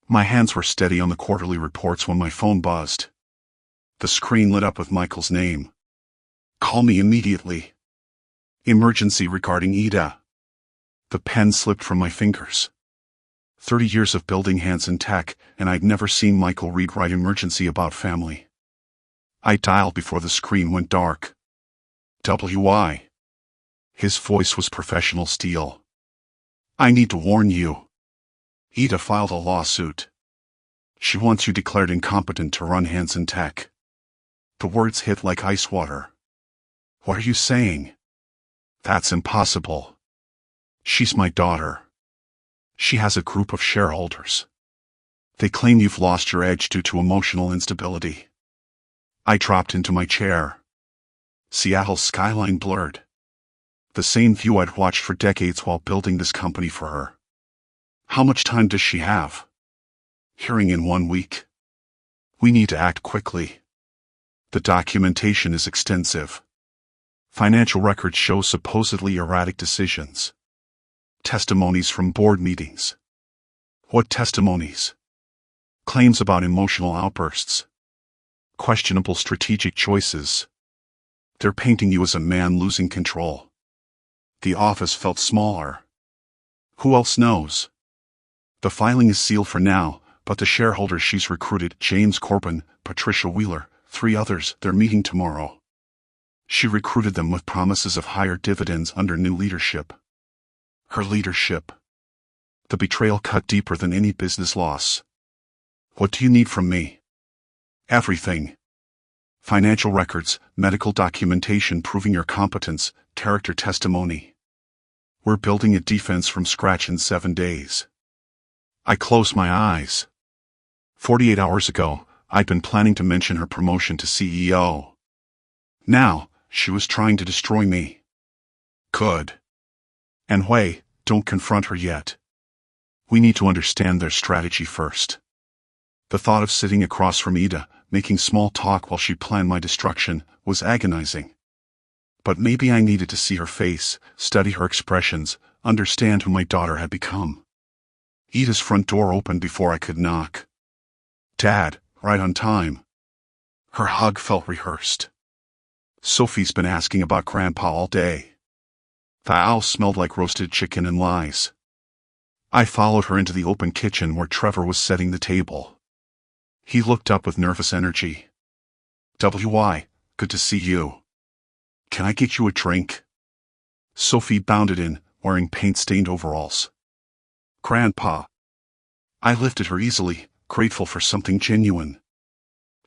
My hands were steady on the quarterly reports when my phone buzzed. The screen lit up with Michael's name. "Call me immediately. Emergency regarding Ida." The pen slipped from my fingers. 30 years of building Hansen Tech, and I'd never seen Michael Reed write emergency about family. I dialed before the screen went dark. "WI." His voice was professional steel. "I need to warn you. Ida filed a lawsuit. She wants you declared incompetent to run Hansen Tech." The words hit like ice water. "What are you saying?" "That's impossible. She's my daughter. She has a group of shareholders. They claim you've lost your edge due to emotional instability." I dropped into my chair. Seattle's skyline blurred. The same view I'd watched for decades while building this company for her. "How much time does she have?" "Hearing in 1 week. We need to act quickly. The documentation is extensive. Financial records show supposedly erratic decisions. Testimonies from board meetings." "What testimonies?" "Claims about emotional outbursts. Questionable strategic choices. They're painting you as a man losing control." The office felt smaller. "Who else knows?" "The filing is sealed for now, but the shareholders she's recruited, James Corbin, Patricia Wheeler, 3 others, they're meeting tomorrow. She recruited them with promises of higher dividends under new leadership." Her leadership. The betrayal cut deeper than any business loss. "What do you need from me?" "Everything. Financial records, medical documentation proving your competence, character testimony. We're building a defense from scratch in 7 days." I closed my eyes. 48 hours ago, I'd been planning to mention her promotion to CEO. Now, she was trying to destroy me. Good. And wait, don't confront her yet. We need to understand their strategy first. The thought of sitting across from Ida, making small talk while she planned my destruction, was agonizing. But maybe I needed to see her face, study her expressions, understand who my daughter had become. Ida's front door opened before I could knock. "Dad, right on time." Her hug felt rehearsed. "Sophie's been asking about Grandpa all day." The house smelled like roasted chicken and lies. I followed her into the open kitchen where Trevor was setting the table. He looked up with nervous energy. "WI, good to see you. Can I get you a drink?" Sophie bounded in, wearing paint-stained overalls. "Grandpa." I lifted her easily, grateful for something genuine.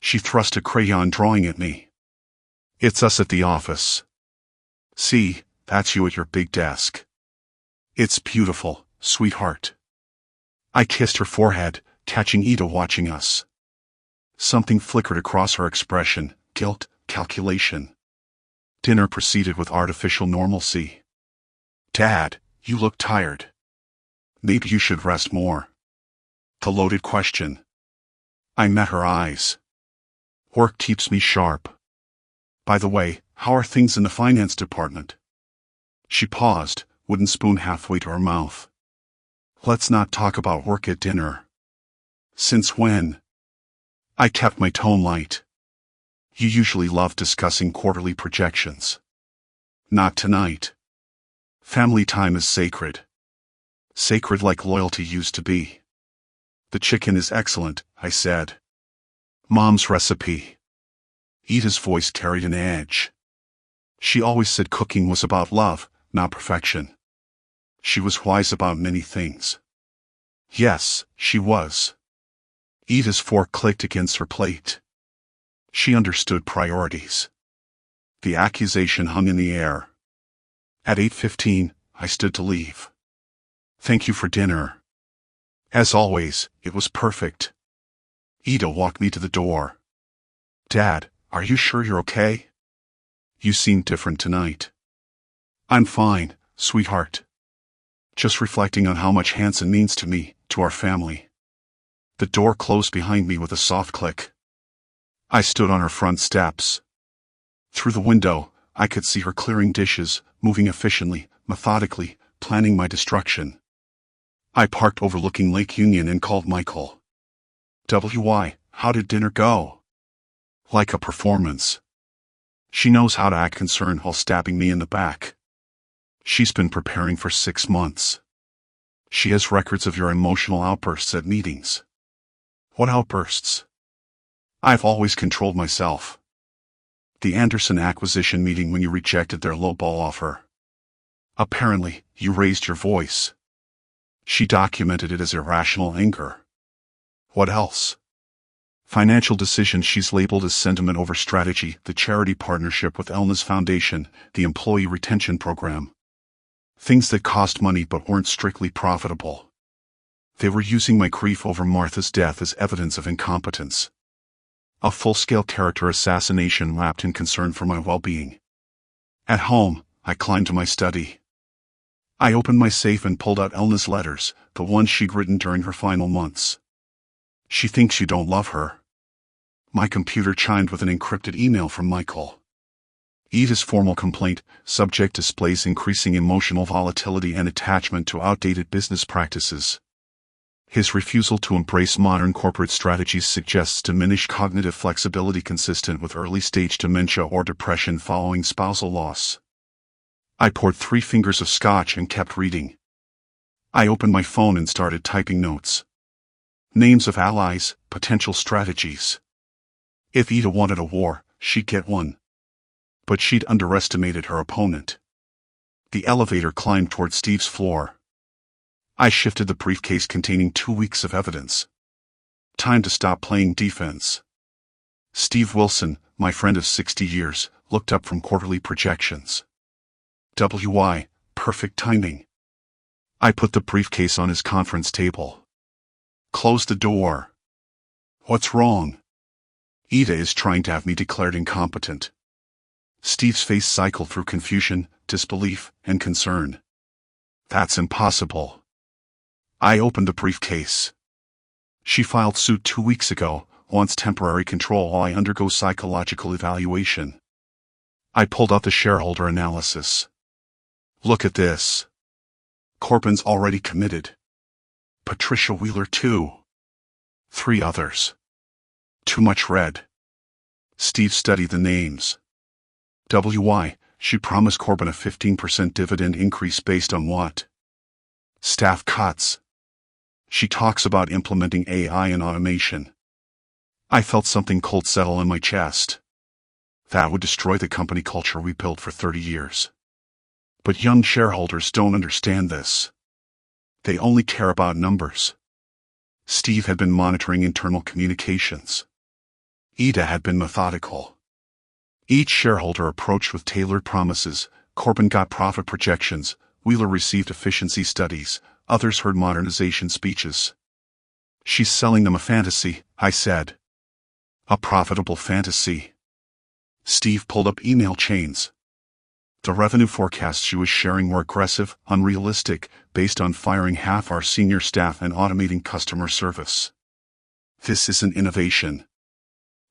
She thrust a crayon drawing at me. "It's us at the office. See, that's you at your big desk. It's beautiful, sweetheart." I kissed her forehead, catching Ida watching us. Something flickered across her expression, guilt, calculation. Dinner proceeded with artificial normalcy. "Dad, you look tired. Maybe you should rest more." The loaded question. I met her eyes. "Work keeps me sharp. By the way, how are things in the finance department?" She paused, wooden spoon halfway to her mouth. "Let's not talk about work at dinner." "Since when?" I kept my tone light. "You usually love discussing quarterly projections." "Not tonight. Family time is sacred. Sacred like loyalty used to be." "The chicken is excellent," I said. "Mom's recipe." Ida's voice carried an edge. She always said cooking was about love, not perfection. She was wise about many things. Yes, she was. Ida's fork clicked against her plate. She understood priorities. The accusation hung in the air. At 8:15, I stood to leave. "Thank you for dinner." As always, it was perfect. Ida walked me to the door. "Dad, are you sure you're okay? You seem different tonight." "I'm fine, sweetheart. Just reflecting on how much Hansen means to me, to our family." The door closed behind me with a soft click. I stood on her front steps. Through the window, I could see her clearing dishes, moving efficiently, methodically, planning my destruction. I parked overlooking Lake Union and called Michael. How did dinner go? Like a performance. She knows how to act concerned while stabbing me in the back. She's been preparing for 6 months. She has records of your emotional outbursts at meetings. What outbursts? I've always controlled myself. The Anderson acquisition meeting when you rejected their lowball offer. Apparently, you raised your voice. She documented it as irrational anger. What else? Financial decisions she's labeled as sentiment over strategy, the charity partnership with Elna's Foundation, the employee retention program. Things that cost money but weren't strictly profitable. They were using my grief over Martha's death as evidence of incompetence. A full-scale character assassination wrapped in concern for my well-being. At home, I climbed to my study. I opened my safe and pulled out Elna's letters, the ones she'd written during her final months. She thinks you don't love her. My computer chimed with an encrypted email from Michael. Ida's formal complaint, subject displays increasing emotional volatility and attachment to outdated business practices. His refusal to embrace modern corporate strategies suggests diminished cognitive flexibility consistent with early-stage dementia or depression following spousal loss. I poured 3 fingers of scotch and kept reading. I opened my phone and started typing notes. Names of allies, potential strategies. If Ida wanted a war, she'd get one. But she'd underestimated her opponent. The elevator climbed toward Steve's floor. I shifted the briefcase containing 2 weeks of evidence. Time to stop playing defense. Steve Wilson, my friend of 60 years, looked up from quarterly projections. Perfect timing. I put the briefcase on his conference table. Close the door. What's wrong? Ida is trying to have me declared incompetent. Steve's face cycled through confusion, disbelief, and concern. That's impossible. I opened the briefcase. She filed suit 2 weeks ago, wants temporary control while I undergo psychological evaluation. I pulled out the shareholder analysis. Look at this. Corbin's already committed. Patricia Wheeler too. 3 others. Too much red. Steve studied the names. She promised Corbin a 15% dividend increase based on what? Staff cuts. She talks about implementing AI and automation. I felt something cold settle in my chest. That would destroy the company culture we built for 30 years. But young shareholders don't understand this. They only care about numbers. Steve had been monitoring internal communications. Ida had been methodical. Each shareholder approached with tailored promises. Corbin got profit projections, Wheeler received efficiency studies, others heard modernization speeches. She's selling them a fantasy, I said. A profitable fantasy. Steve pulled up email chains. The revenue forecasts she was sharing were aggressive, unrealistic, based on firing half our senior staff and automating customer service. This isn't innovation.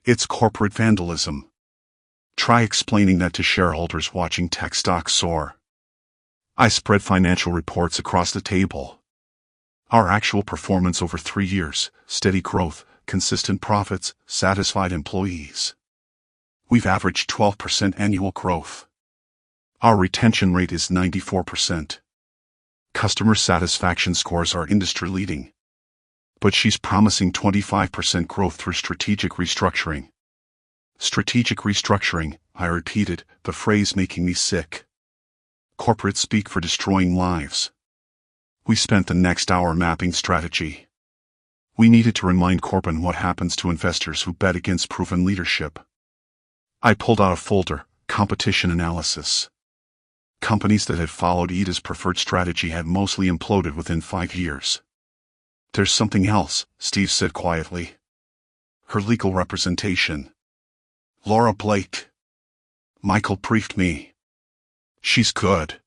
It's corporate vandalism. Try explaining that to shareholders watching tech stocks soar. I spread financial reports across the table. Our actual performance over 3 years, steady growth, consistent profits, satisfied employees. We've averaged 12% annual growth. Our retention rate is 94%. Customer satisfaction scores are industry-leading. But she's promising 25% growth through strategic restructuring. Strategic restructuring, I repeated, the phrase making me sick. Corporate speak for destroying lives. We spent the next hour mapping strategy. We needed to remind Corbin what happens to investors who bet against proven leadership. I pulled out a folder, competition analysis. Companies that had followed Ida's preferred strategy had mostly imploded within 5 years. There's something else, Steve said quietly. Her legal representation. Laura Blake. Michael briefed me. She's good.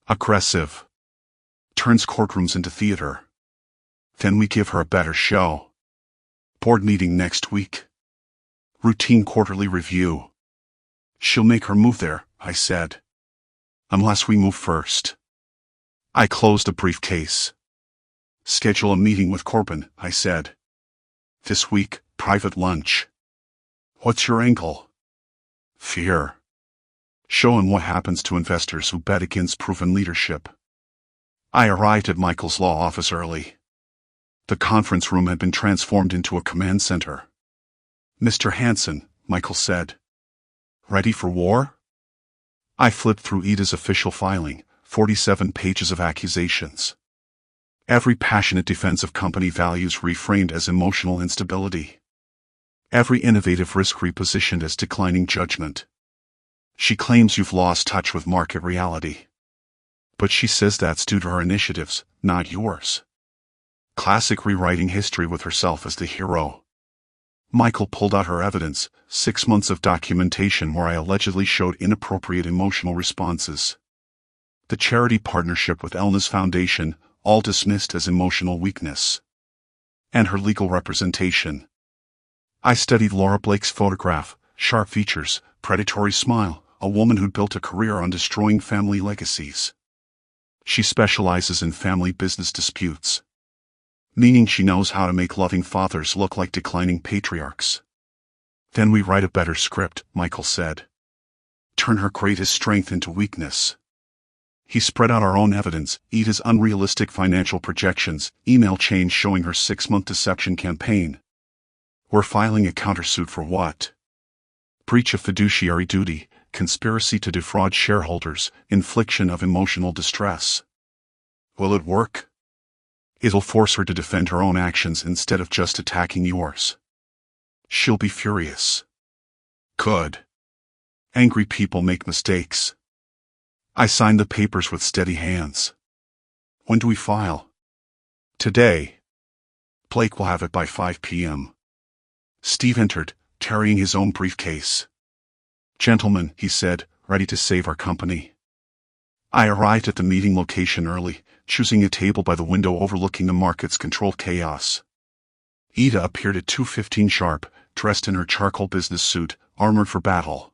Aggressive. Turns courtrooms into theater. Then we give her a better show. Board meeting next week. Routine quarterly review. She'll make her move there, I said. Unless we move first. I closed the briefcase. Schedule a meeting with Corbin, I said. This week, private lunch. What's your angle? Fear. Showing what happens to investors who bet against proven leadership. I arrived at Michael's law office early. The conference room had been transformed into a command center. Mr. Hanson, Michael said. Ready for war? I flipped through Ida's official filing, 47 pages of accusations. Every passionate defense of company values reframed as emotional instability. Every innovative risk repositioned as declining judgment. She claims you've lost touch with market reality. But she says that's due to her initiatives, not yours. Classic rewriting history with herself as the hero. Michael pulled out her evidence, 6 months of documentation where I allegedly showed inappropriate emotional responses. The charity partnership with Elna's Foundation, all dismissed as emotional weakness. And her legal representation. I studied Laura Blake's photograph, sharp features, predatory smile, a woman who'd built a career on destroying family legacies. She specializes in family business disputes. Meaning she knows how to make loving fathers look like declining patriarchs. Then we write a better script, Michael said. Turn her greatest strength into weakness. He spread out our own evidence, Ida's unrealistic financial projections, email chains showing her 6-month deception campaign. We're filing a countersuit for what? Breach of fiduciary duty, conspiracy to defraud shareholders, infliction of emotional distress. Will it work? It'll force her to defend her own actions instead of just attacking yours. She'll be furious. Good. Angry people make mistakes. I signed the papers with steady hands. When do we file? Today. Blake will have it by 5 p.m. Steve entered, carrying his own briefcase. Gentlemen, he said, ready to save our company. I arrived at the meeting location early, choosing a table by the window overlooking the market's controlled chaos. Ida appeared at 2:15 sharp, dressed in her charcoal business suit, armored for battle.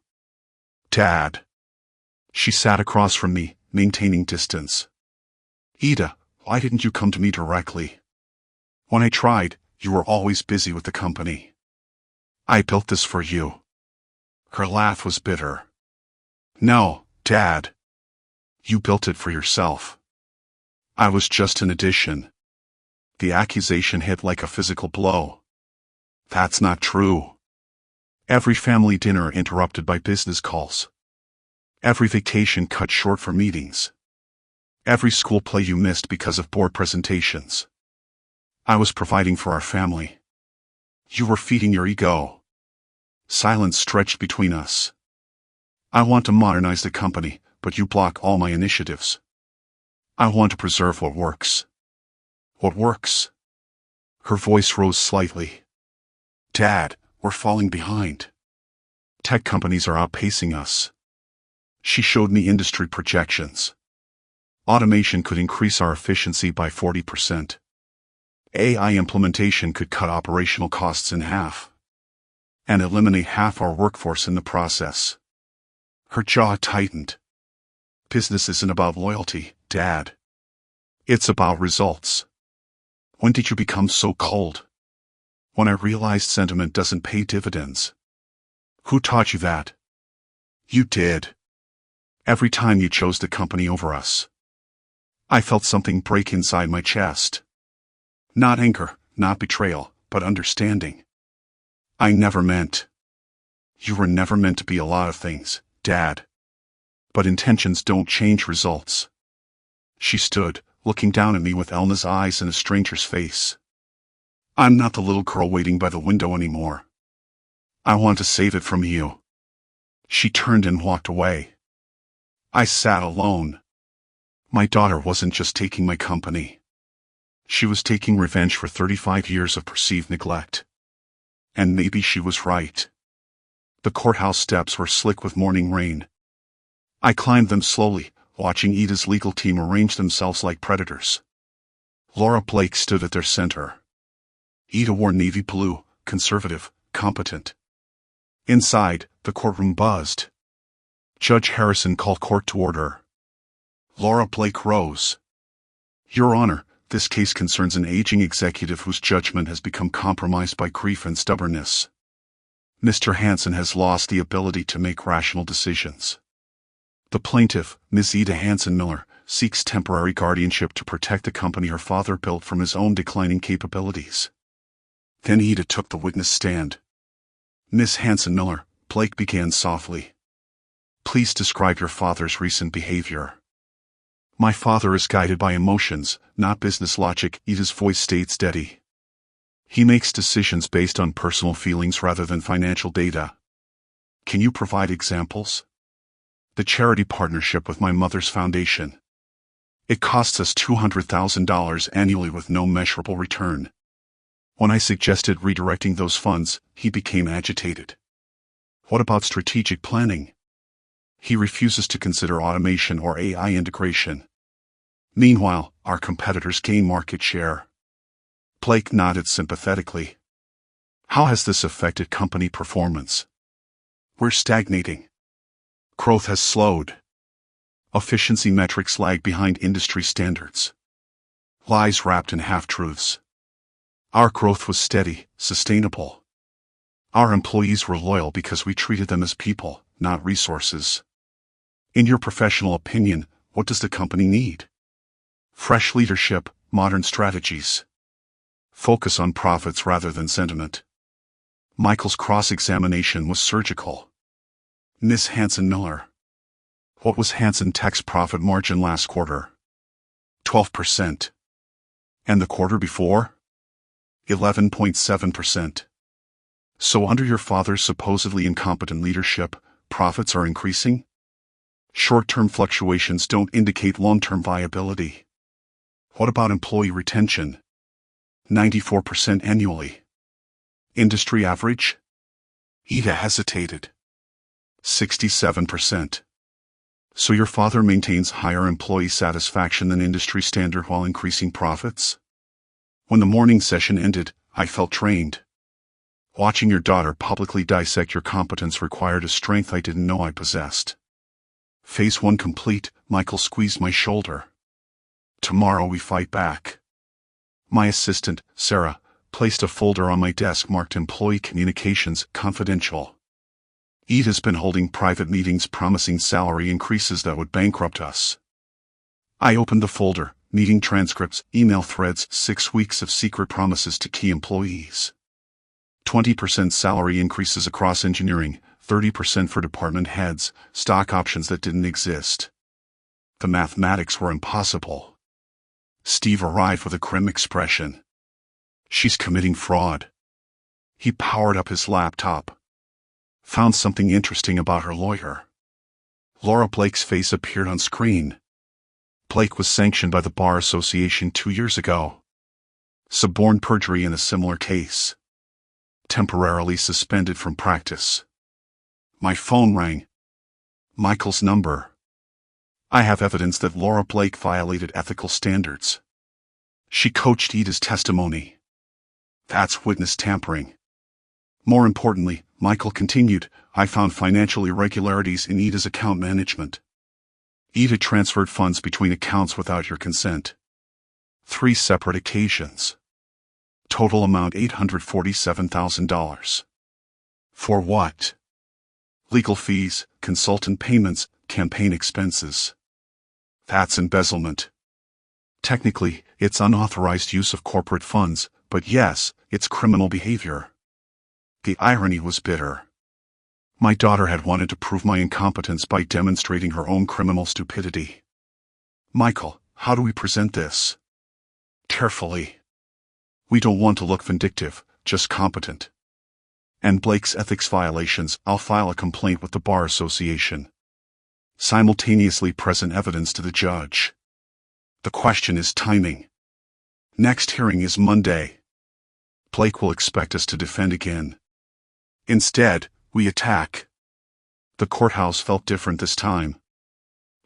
Dad. She sat across from me, maintaining distance. Ida, why didn't you come to me directly? When I tried, you were always busy with the company. I built this for you. Her laugh was bitter. No, Dad. You built it for yourself. I was just an addition. The accusation hit like a physical blow. That's not true. Every family dinner interrupted by business calls. Every vacation cut short for meetings. Every school play you missed because of board presentations. I was providing for our family. You were feeding your ego. Silence stretched between us. I want to modernize the company, but you block all my initiatives. I want to preserve what works. What works? Her voice rose slightly. Dad, we're falling behind. Tech companies are outpacing us. She showed me industry projections. Automation could increase our efficiency by 40%. AI implementation could cut operational costs in half. And eliminate half our workforce in the process. Her jaw tightened. Business isn't about loyalty, Dad. It's about results. When did you become so cold? When I realized sentiment doesn't pay dividends. Who taught you that? You did. Every time you chose the company over us. I felt something break inside my chest. Not anger, not betrayal, but understanding. I never meant. You were never meant to be a lot of things, Dad. But intentions don't change results. She stood, looking down at me with Elna's eyes and a stranger's face. I'm not the little girl waiting by the window anymore. I want to save it from you. She turned and walked away. I sat alone. My daughter wasn't just taking my company. She was taking revenge for 35 years of perceived neglect. And maybe she was right. The courthouse steps were slick with morning rain. I climbed them slowly, watching Ida's legal team arrange themselves like predators. Laura Blake stood at their center. Ida wore navy blue, conservative, competent. Inside, the courtroom buzzed. Judge Harrison called court to order. Laura Blake rose. Your Honor, This case concerns an aging executive whose judgment has become compromised by grief and stubbornness. Mr. Hansen has lost the ability to make rational decisions. The plaintiff, Ms. Ida Hansen Miller, seeks temporary guardianship to protect the company her father built from his own declining capabilities. Then Ida took the witness stand. Ms. Hansen Miller, Blake began softly. Please describe your father's recent behavior. My father is guided by emotions, not business logic, Ida's voice stayed steady. He makes decisions based on personal feelings rather than financial data. Can you provide examples? The charity partnership with my mother's foundation. It costs us $200,000 annually with no measurable return. When I suggested redirecting those funds, he became agitated. What about strategic planning? He refuses to consider automation or AI integration. Meanwhile, our competitors gain market share. Blake nodded sympathetically. How has this affected company performance? We're stagnating. Growth has slowed. Efficiency metrics lag behind industry standards. Lies wrapped in half-truths. Our growth was steady, sustainable. Our employees were loyal because we treated them as people, not resources. In your professional opinion, what does the company need? Fresh leadership, modern strategies. Focus on profits rather than sentiment. Michael's cross-examination was surgical. Ms. Hansen Miller. What was Hansen Tech's profit margin last quarter? 12%. And the quarter before? 11.7%. So under your father's supposedly incompetent leadership, profits are increasing? Short-term fluctuations don't indicate long-term viability. What about employee retention? 94% annually. Industry average? Ida hesitated. 67%. So your father maintains higher employee satisfaction than industry standard while increasing profits? When the morning session ended, I felt drained. Watching your daughter publicly dissect your competence required a strength I didn't know I possessed. Phase 1 complete, Michael squeezed my shoulder. Tomorrow we fight back. My assistant, Sarah, placed a folder on my desk marked Employee Communications Confidential. Ida's been holding private meetings promising salary increases that would bankrupt us. I opened the folder, meeting transcripts, email threads, 6 weeks of secret promises to key employees. 20% salary increases across engineering, 30% for department heads, stock options that didn't exist. The mathematics were impossible. Steve arrived with a grim expression. She's committing fraud. He powered up his laptop. Found something interesting about her lawyer. Laura Blake's face appeared on screen. Blake was sanctioned by the Bar Association 2 years ago. Suborned perjury in a similar case. Temporarily suspended from practice. My phone rang. Michael's number. I have evidence that Laura Blake violated ethical standards. She coached Ida's testimony. That's witness tampering. More importantly, Michael continued, I found financial irregularities in Ida's account management. Ida transferred funds between accounts without your consent. 3 separate occasions. Total amount $847,000. For what? Legal fees, consultant payments, campaign expenses. That's embezzlement. Technically, it's unauthorized use of corporate funds, but yes, it's criminal behavior. The irony was bitter. My daughter had wanted to prove my incompetence by demonstrating her own criminal stupidity. Michael, how do we present this? Carefully. We don't want to look vindictive, just competent. And Blake's ethics violations, I'll file a complaint with the Bar Association. Simultaneously present evidence to the judge. The question is timing. Next hearing is Monday. Blake will expect us to defend again. Instead, we attack. The courthouse felt different this time.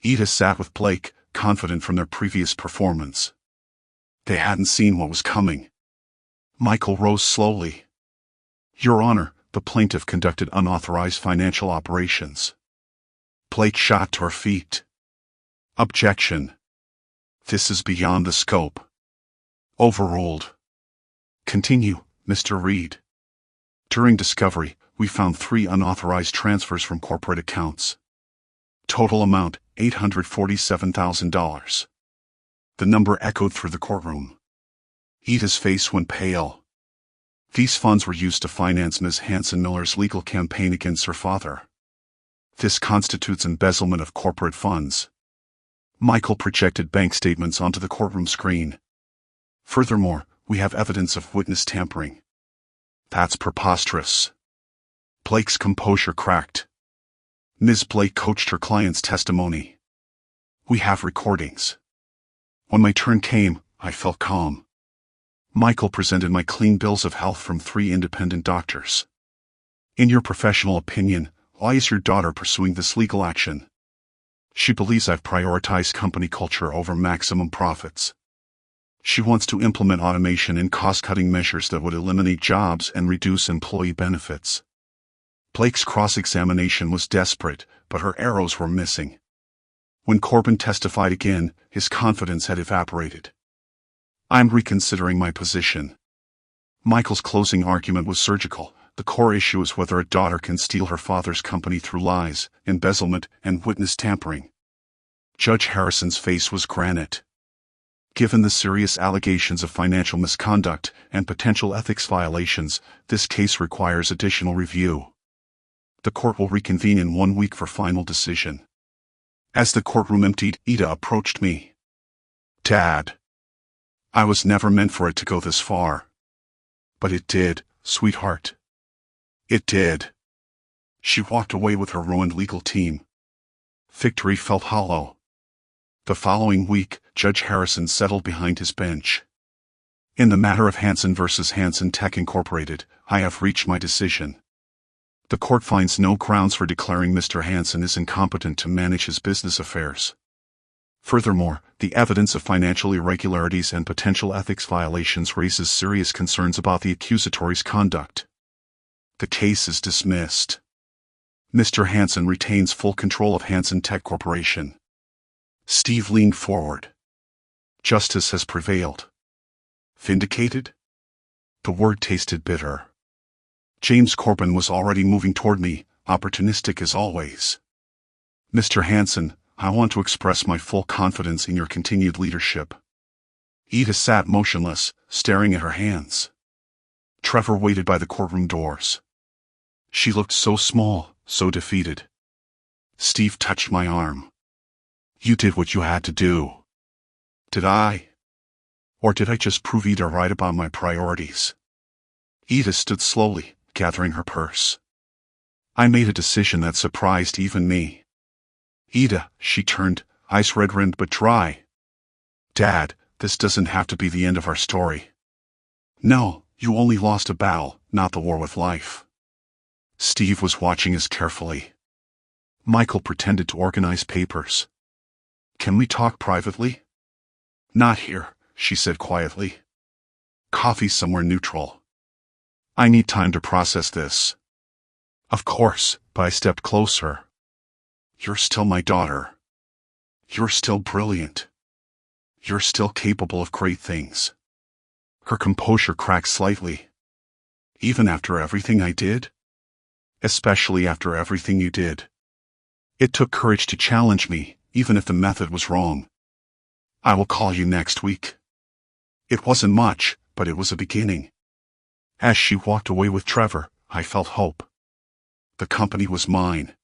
Ida sat with Blake, confident from their previous performance. They hadn't seen what was coming. Michael rose slowly. Your Honor, the plaintiff conducted unauthorized financial operations. Blake shot to her feet. Objection. This is beyond the scope. Overruled. Continue, Mr. Reed. During discovery, we found 3 unauthorized transfers from corporate accounts. Total amount, $847,000. The number echoed through the courtroom. Ida's face went pale. These funds were used to finance Ms. Hanson Miller's legal campaign against her father. This constitutes embezzlement of corporate funds. Michael projected bank statements onto the courtroom screen. Furthermore, we have evidence of witness tampering. That's preposterous. Blake's composure cracked. Ms. Blake coached her client's testimony. We have recordings. When my turn came, I felt calm. Michael presented my clean bills of health from 3 independent doctors. In your professional opinion, why is your daughter pursuing this legal action? She believes I've prioritized company culture over maximum profits. She wants to implement automation and cost-cutting measures that would eliminate jobs and reduce employee benefits. Blake's cross-examination was desperate, but her arrows were missing. When Corbin testified again, his confidence had evaporated. I'm reconsidering my position. Michael's closing argument was surgical. The core issue is whether a daughter can steal her father's company through lies, embezzlement, and witness tampering. Judge Harrison's face was granite. Given the serious allegations of financial misconduct and potential ethics violations, this case requires additional review. The court will reconvene in 1 week for final decision. As the courtroom emptied, Ida approached me. Dad. I was never meant for it to go this far. But it did, sweetheart. It did. She walked away with her ruined legal team. Victory felt hollow. The following week, Judge Harrison settled behind his bench. In the matter of Hanson versus Hanson Tech Incorporated, I have reached my decision. The court finds no grounds for declaring Mr. Hanson is incompetent to manage his business affairs. Furthermore, the evidence of financial irregularities and potential ethics violations raises serious concerns about the accusatory's conduct. The case is dismissed. Mr. Hanson retains full control of Hanson Tech Corporation. Steve leaned forward. Justice has prevailed. Vindicated? The word tasted bitter. James Corbin was already moving toward me, opportunistic as always. Mr. Hanson, I want to express my full confidence in your continued leadership. Ida sat motionless, staring at her hands. Trevor waited by the courtroom doors. She looked so small, so defeated. Steve touched my arm. You did what you had to do. Did I? Or did I just prove Ida right about my priorities? Ida stood slowly, gathering her purse. I made a decision that surprised even me. Ida, she turned, eyes red-rimmed but dry. Dad, this doesn't have to be the end of our story. No, you only lost a battle, not the war with life. Steve was watching us carefully. Michael pretended to organize papers. Can we talk privately? Not here, she said quietly. Coffee somewhere neutral. I need time to process this. Of course, but I stepped closer. You're still my daughter. You're still brilliant. You're still capable of great things. Her composure cracked slightly. Even after everything I did? Especially after everything you did. It took courage to challenge me, even if the method was wrong. I will call you next week. It wasn't much, but it was a beginning. As she walked away with Trevor, I felt hope. The company was mine.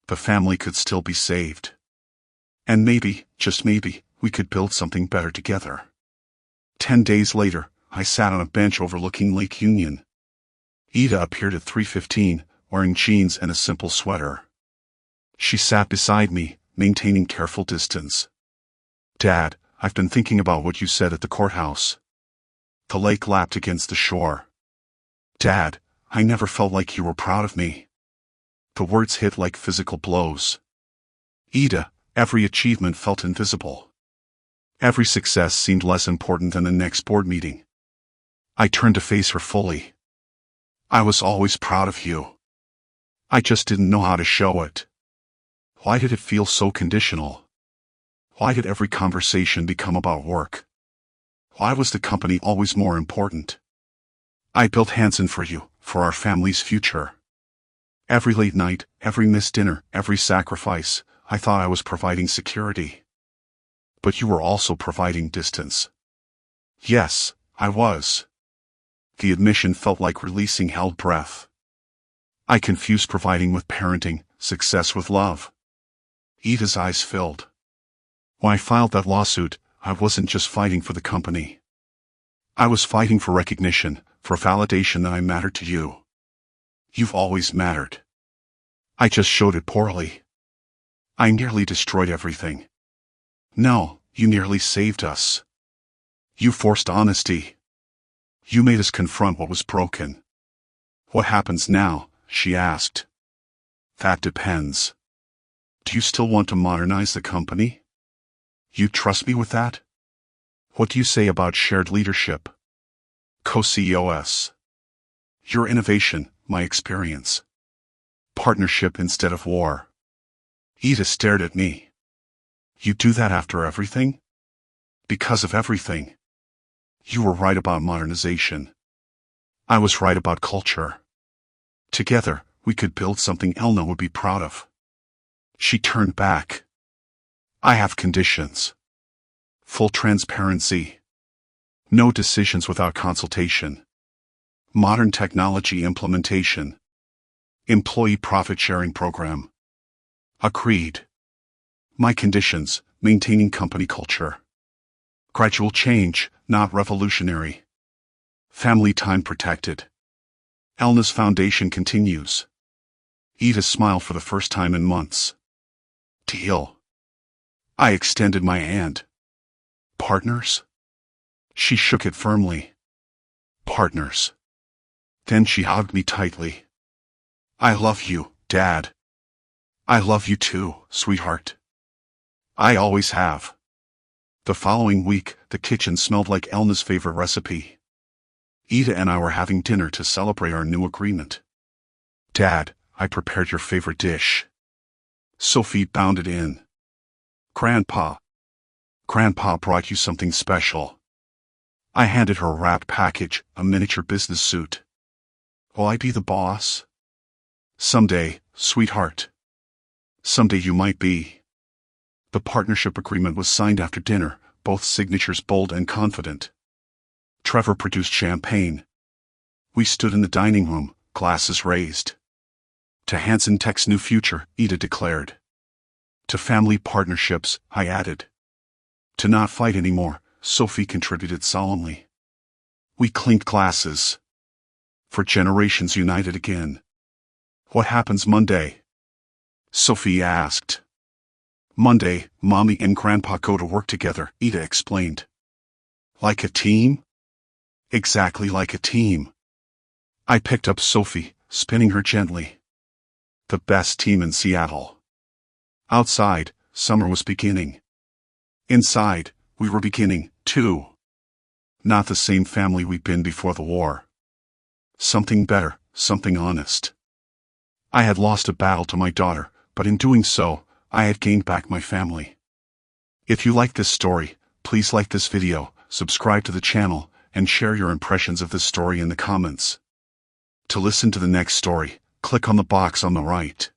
The family could still be saved. And maybe, just maybe, we could build something better together. 10 days later, I sat on a bench overlooking Lake Union. Ida appeared at 3:15, wearing jeans and a simple sweater. She sat beside me, maintaining careful distance. Dad, I've been thinking about what you said at the courthouse. The lake lapped against the shore. Dad, I never felt like you were proud of me. The words hit like physical blows. Ida, every achievement felt invisible. Every success seemed less important than the next board meeting. I turned to face her fully. I was always proud of you. I just didn't know how to show it. Why did it feel so conditional? Why did every conversation become about work? Why was the company always more important? I built Hansen for you, for our family's future. Every late night, every missed dinner, every sacrifice, I thought I was providing security. But you were also providing distance. Yes, I was. The admission felt like releasing held breath. I confused providing with parenting, success with love. Ida's eyes filled. When I filed that lawsuit, I wasn't just fighting for the company. I was fighting for recognition, for validation that I mattered to you. You've always mattered. I just showed it poorly. I nearly destroyed everything. No, you nearly saved us. You forced honesty. You made us confront what was broken. What happens now? She asked. That depends. Do you still want to modernize the company? You trust me with that? What do you say about shared leadership? Co-CEOs. Your innovation, my experience. Partnership instead of war. Ida stared at me. You do that after everything? Because of everything. You were right about modernization. I was right about culture. Together, we could build something Elna would be proud of. She turned back. I have conditions. Full transparency. No decisions without consultation. Modern technology implementation. Employee profit-sharing program. Agreed. My conditions: maintaining company culture. Gradual change, not revolutionary. Family time protected. Elna's foundation continues. Ida smiled for the first time in months. Deal. I extended my hand. Partners? She shook it firmly. Partners. Then she hugged me tightly. I love you, Dad. I love you too, sweetheart. I always have. The following week, the kitchen smelled like Elna's favorite recipe. Ida and I were having dinner to celebrate our new agreement. Dad, I prepared your favorite dish. Sophie bounded in. Grandpa brought you something special. I handed her a wrapped package, a miniature business suit. Will I be the boss? Someday, sweetheart. Someday you might be. The partnership agreement was signed after dinner, both signatures bold and confident. Trevor produced champagne. We stood in the dining room, glasses raised. To Hansen Tech's new future, Ida declared. To family partnerships, I added. To not fight anymore, Sophie contributed solemnly. We clinked glasses. For generations united again. What happens Monday? Sophie asked. Monday, Mommy and Grandpa go to work together, Ida explained. Like a team? Exactly like a team. I picked up Sophie, spinning her gently. The best team in Seattle. Outside, summer was beginning. Inside, we were beginning, too. Not the same family we'd been before the war. Something better, something honest. I had lost a battle to my daughter, but in doing so, I had gained back my family. If you like this story, please like this video, subscribe to the channel, and share your impressions of this story in the comments. To listen to the next story, click on the box on the right.